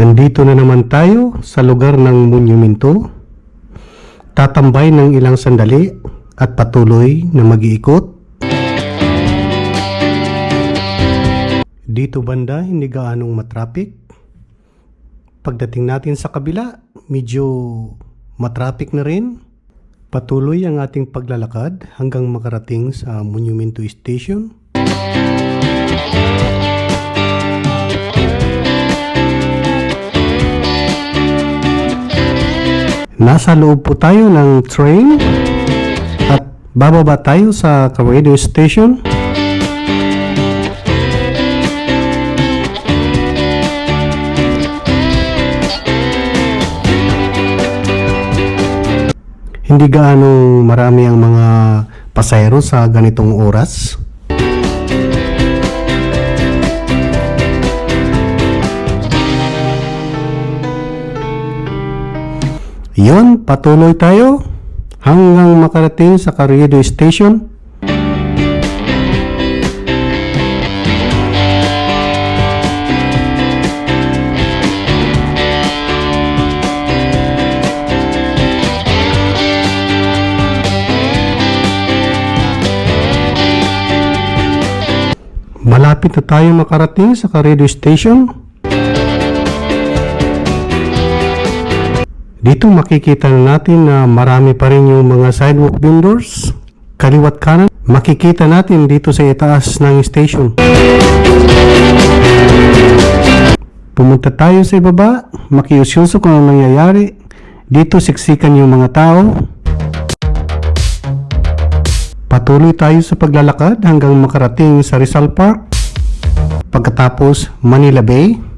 Nandito na naman tayo sa lugar ng monumento. Tatambay ng ilang sandali at patuloy na mag-iikot. Dito banda hindi gaanong matraffic. Pagdating natin sa kabila, medyo matraffic na rin. Patuloy ang ating paglalakad hanggang makarating sa Monumento Station. Nasa loob po tayo ng train at bababa tayo sa radio station. Hindi gaano marami ang mga pasahero sa ganitong oras. Yun, patuloy tayo hanggang makarating sa radio station. Malapit na tayo makarating sa radio station. Dito makikita na natin na marami pa rin yung mga sidewalk vendors. Kaliwat kanan, makikita natin dito sa itaas ng station. Pumunta tayo sa ibaba, makiusyoso kung ano nangyayari. Dito siksikan yung mga tao. Patuloy tayo sa paglalakad hanggang makarating sa Rizal Park. Pagkatapos Manila Bay.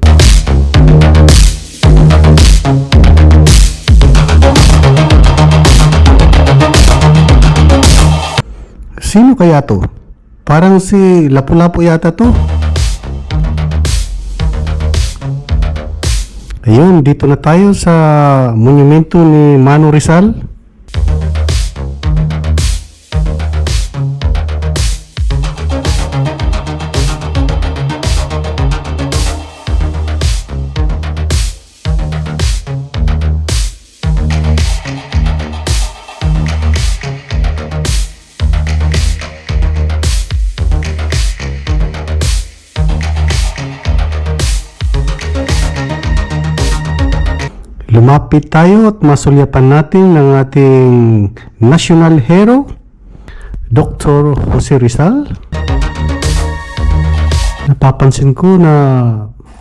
Sino kaya to? Parang si Lapu-Lapu yata to. Ayun, dito na tayo sa monumento ni Mano Rizal. Lumapit tayo at masulyapan natin ng ating national hero, Dr. Jose Rizal. Napapansin ko na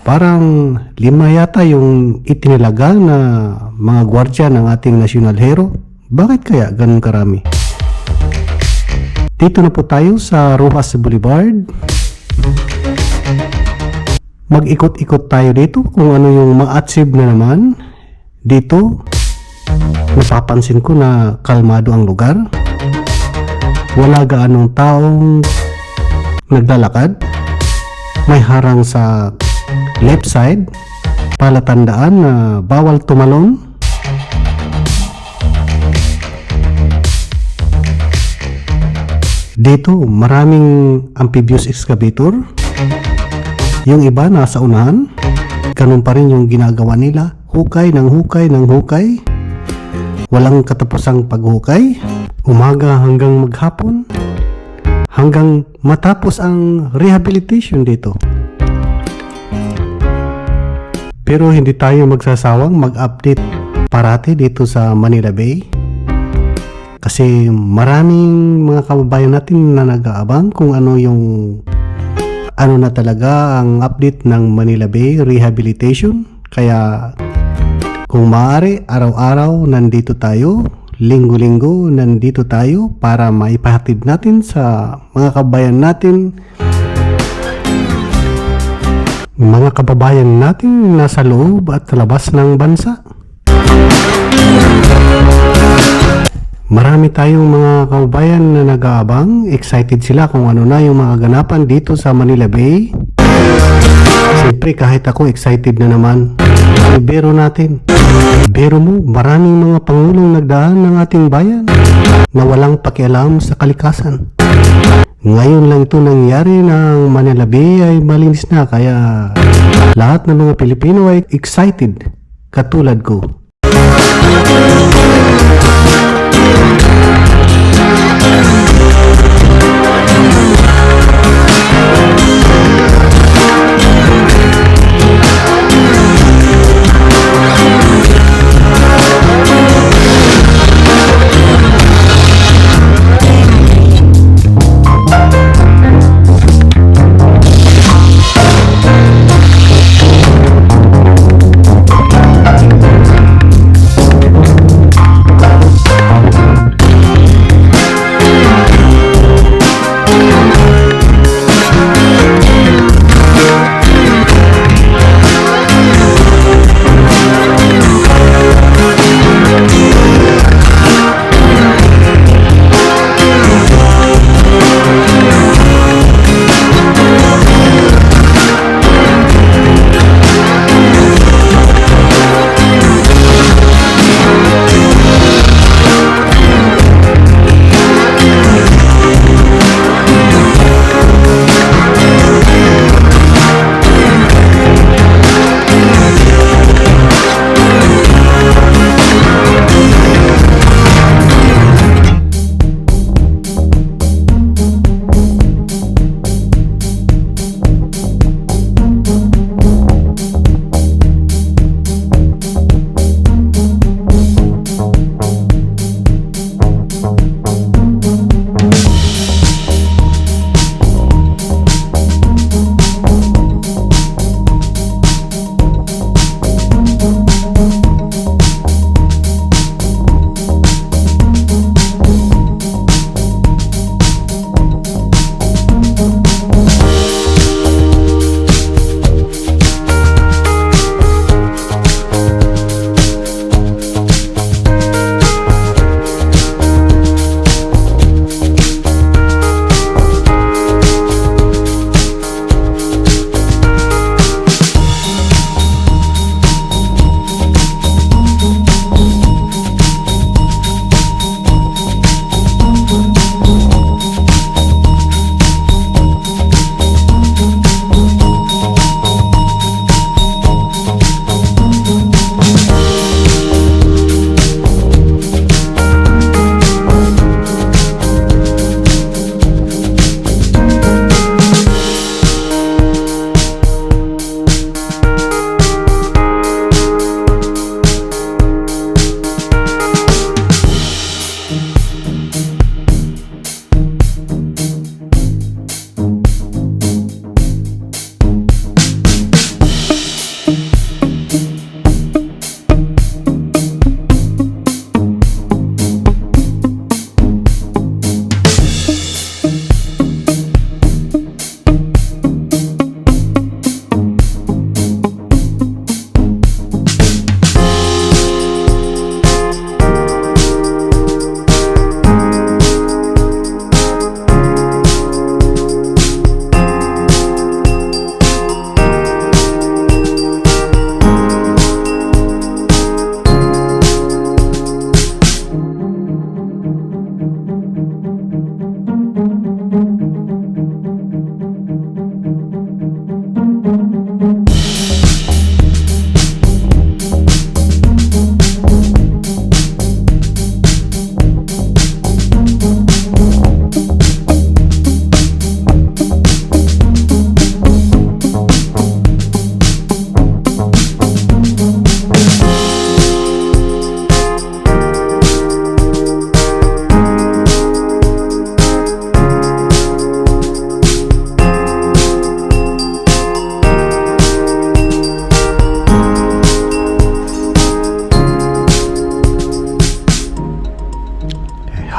parang 5 yata yung itinilaga na mga gwardya ng ating national hero. Bakit kaya ganun karami? Dito na po tayo sa Rojas Boulevard. Mag-ikot-ikot tayo dito kung ano yung ma-achieve na naman. Dito, napapansin ko na kalmado ang lugar. Wala gaanong taong naglalakad. May harang sa left side. Palatandaan na bawal tumalon. Dito, maraming amphibious excavator. Yung iba nasa unahan. Ganun pa rin yung ginagawa nila. Hukay ng hukay ng hukay. Walang katapusang paghukay. Umaga hanggang maghapon. Hanggang matapos ang rehabilitation dito. Pero hindi tayo magsasawang mag-update parati dito sa Manila Bay. Kasi maraming mga kababayan natin na nag-aabang kung ano yung ano na talaga ang update ng Manila Bay Rehabilitation. Kaya kung maaari, araw-araw nandito tayo, linggo-linggo nandito tayo para maipahatid natin sa mga kababayan natin, mga kababayan natin nasa loob at labas ng bansa. Marami tayong mga kababayan na nag-aabang, excited sila kung ano na yung mga ganapan dito sa Manila Bay. Siyempre kahit ako excited na naman. Ibero natin. Ibero mo, maraming mga pangulong nagdaan ng ating bayan na walang pakialam sa kalikasan. Ngayon lang ito nangyari ng Manila Bay ay malinis na kaya lahat ng mga Pilipino ay excited katulad ko.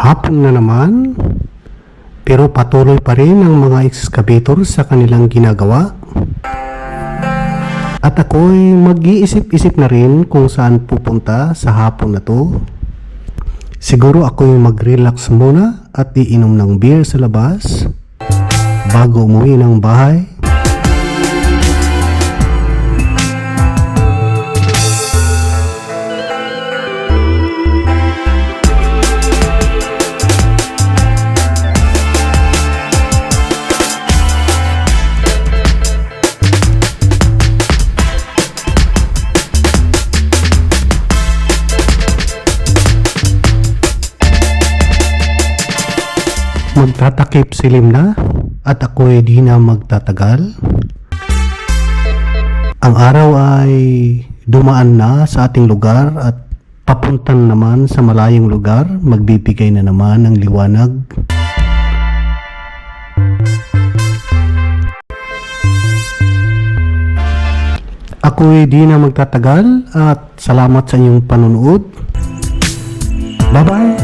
Hapon na naman, pero patuloy pa rin ang mga excavator sa kanilang ginagawa. At ako'y mag-iisip-isip na rin kung saan pupunta sa hapon na to. Siguro ako'y mag-relax muna at iinom ng beer sa labas bago umuwi ng bahay. Magtatakip silim na at ako'y di na magtatagal. Ang araw ay dumaan na sa ating lugar at papuntan naman sa malayong lugar. Magbibigay na naman ng liwanag. Ako'y di na magtatagal at salamat sa inyong panunood. Bye-bye!